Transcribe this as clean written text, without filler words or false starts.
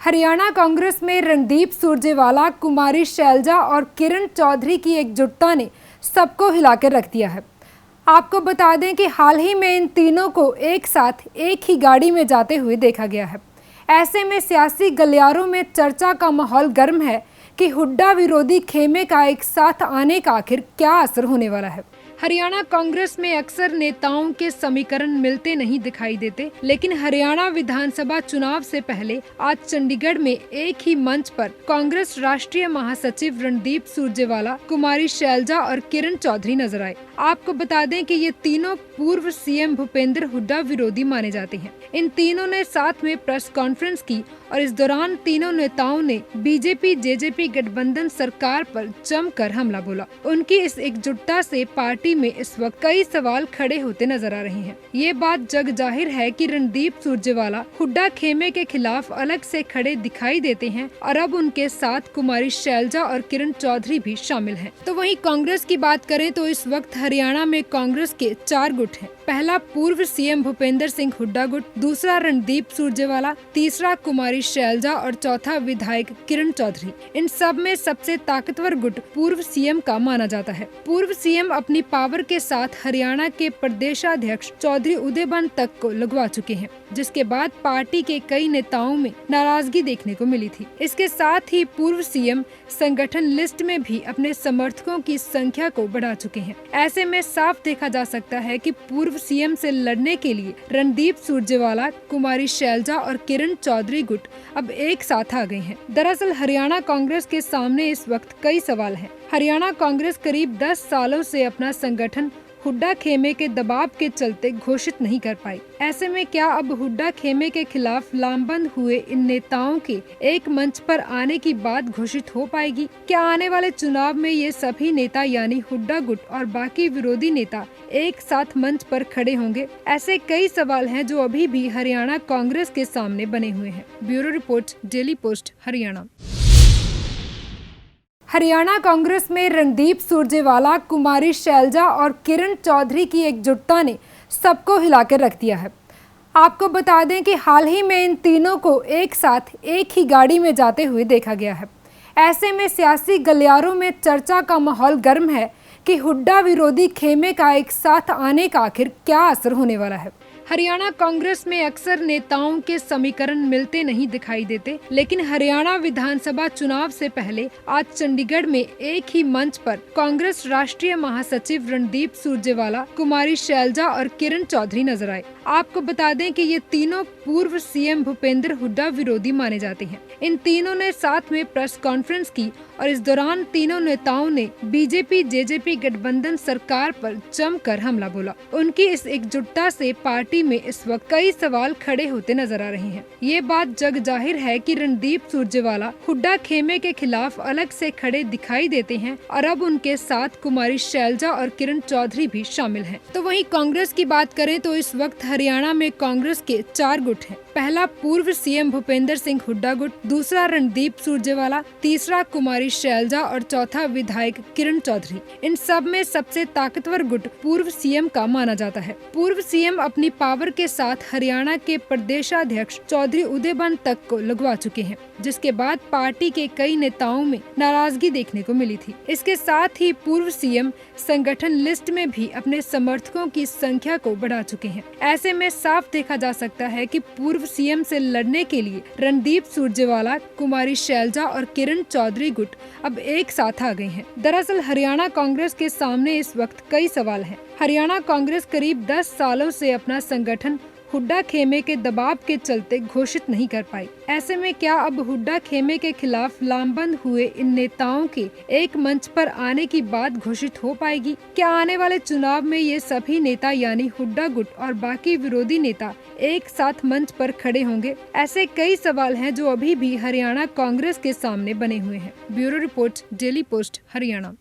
हरियाणा कांग्रेस में रणदीप सुरजेवाला, कुमारी शैलजा और किरण चौधरी की एकजुटता ने सबको हिलाकर रख दिया है। आपको बता दें कि हाल ही में इन तीनों को एक साथ एक ही गाड़ी में जाते हुए देखा गया है। ऐसे में सियासी गलियारों में चर्चा का माहौल गर्म है कि हुड्डा विरोधी खेमे का एक साथ आने का आखिर क्या असर होने वाला है। हरियाणा कांग्रेस में अक्सर नेताओं के समीकरण मिलते नहीं दिखाई देते, लेकिन हरियाणा विधानसभा चुनाव से पहले आज चंडीगढ़ में एक ही मंच पर कांग्रेस राष्ट्रीय महासचिव रणदीप सुरजेवाला, कुमारी शैलजा और किरण चौधरी नजर आए। आपको बता दें कि ये तीनों पूर्व सीएम भूपेंद्र हुड्डा विरोधी माने जाते हैं। इन तीनों ने साथ में प्रेस कॉन्फ्रेंस की और इस दौरान तीनों नेताओं ने बीजेपी जेजेपी गठबंधन सरकार पर जमकर हमला बोला। उनकी इस एकजुटता से पार्टी में इस वक्त कई सवाल खड़े होते नजर आ रहे हैं। ये बात जग जाहिर है कि रणदीप सुरजेवाला हुड्डा खेमे के खिलाफ अलग से खड़े दिखाई देते हैं और अब उनके साथ कुमारी शैलजा और किरण चौधरी भी शामिल हैं। तो वहीं कांग्रेस की बात करें तो इस वक्त हरियाणा में कांग्रेस के 4 गुट हैं। पहला पूर्व सीएम भूपेंद्र सिंह हुड्डा गुट, दूसरा रणदीप सुरजेवाला, तीसरा कुमारी शैलजा और चौथा विधायक किरण चौधरी। इन सब में सबसे ताकतवर गुट पूर्व सीएम का माना जाता है। पूर्व सीएम अपनी पावर के साथ हरियाणा के प्रदेशाध्यक्ष चौधरी उदयबन तक को लगवा चुके हैं, जिसके बाद पार्टी के कई नेताओं में नाराजगी देखने को मिली थी। इसके साथ ही पूर्व सीएम संगठन लिस्ट में भी अपने समर्थकों की संख्या को बढ़ा चुके हैं। ऐसे में साफ देखा जा सकता है कि पूर्व सीएम से लड़ने के लिए रणदीप सुरजेवाला, कुमारी शैलजा और किरण चौधरी गुट अब एक साथ आ गए हैं। दरअसल हरियाणा कांग्रेस के सामने इस वक्त कई सवाल हैं। हरियाणा कांग्रेस करीब 10 सालों से अपना संगठन हुड्डा खेमे के दबाव के चलते घोषित नहीं कर पाई। ऐसे में क्या अब हुड्डा खेमे के खिलाफ लामबंद हुए इन नेताओं के एक मंच पर आने की बात घोषित हो पाएगी? क्या आने वाले चुनाव में ये सभी नेता यानी हुड्डा गुट और बाकी विरोधी नेता एक साथ मंच पर खड़े होंगे? ऐसे कई सवाल हैं जो अभी भी हरियाणा कांग्रेस के सामने बने हुए हैं। Bureau report, daily post, Haryana. Haryana Congress में रणदीप सुरजेवाला, कुमारी शैलजा और किरण चौधरी की एकजुटता ने सबको हिलाकर रख दिया है। आपको बता दें कि हाल ही में इन तीनों को एक साथ एक ही गाड़ी में जाते हुए देखा गया है। ऐसे में सियासी गलियारों में चर्चा का माहौल गर्म है कि हुड्डा विरोधी खेमे का एक साथ आने का आखिर क्या असर होने वाला है। हरियाणा कांग्रेस में अक्सर नेताओं के समीकरण मिलते नहीं दिखाई देते, लेकिन हरियाणा विधानसभा चुनाव से पहले आज चंडीगढ़ में एक ही मंच पर कांग्रेस राष्ट्रीय महासचिव रणदीप सुरजेवाला, कुमारी शैलजा और किरण चौधरी नजर आए। आपको बता दें कि ये तीनों पूर्व सीएम भूपेंद्र हुड्डा विरोधी माने जाते हैं। इन तीनों ने साथ में प्रेस कॉन्फ्रेंस की और इस दौरान तीनों नेताओं ने बीजेपी जेजेपी गठबंधन सरकार पर जमकर हमला बोला। उनकी इस एकजुटता से पार्टी में इस वक्त कई सवाल खड़े होते नजर आ रहे हैं। ये बात जग जाहिर है कि रणदीप सुरजेवाला हुड्डा खेमे के खिलाफ अलग से खड़े दिखाई देते हैं और अब उनके साथ कुमारी शैलजा और किरण चौधरी भी शामिल हैं। तो वहीं कांग्रेस की बात करें तो इस वक्त हरियाणा में कांग्रेस के 4 गुट हैं। पहला पूर्व सीएम भूपेंद्र सिंह हुड्डा गुट, दूसरा रणदीप सुरजेवाला, तीसरा कुमारी शैलजा और चौथा विधायक किरण चौधरी। इन सब में सबसे ताकतवर गुट पूर्व सीएम का माना जाता है। पूर्व सीएम अपनी पावर के साथ हरियाणा के प्रदेशाध्यक्ष चौधरी उदयबन तक को लगवा चुके हैं, जिसके बाद पार्टी के कई नेताओं में नाराजगी देखने को मिली थी। इसके साथ ही पूर्व सीएम संगठन लिस्ट में भी अपने समर्थकों की संख्या को बढ़ा चुके हैं। ऐसे में साफ देखा जा सकता है कि पूर्व सीएम से लड़ने के लिए रणदीप सुरजेवाला, कुमारी शैलजा और किरण चौधरी गुट अब एक साथ आ गए हैं। दरअसल हरियाणा कांग्रेस के सामने इस वक्त कई सवाल हैं। हरियाणा कांग्रेस करीब 10 सालों से अपना संगठन हुड्डा खेमे के दबाव के चलते घोषित नहीं कर पाई। ऐसे में क्या अब हुड्डा खेमे के खिलाफ लामबंद हुए इन नेताओं के एक मंच पर आने की बात घोषित हो पाएगी? क्या आने वाले चुनाव में ये सभी नेता यानी हुड्डा गुट और बाकी विरोधी नेता एक साथ मंच पर खड़े होंगे? ऐसे कई सवाल हैं जो अभी भी हरियाणा कांग्रेस के सामने बने हुए हैं। Bureau report, daily post, Haryana.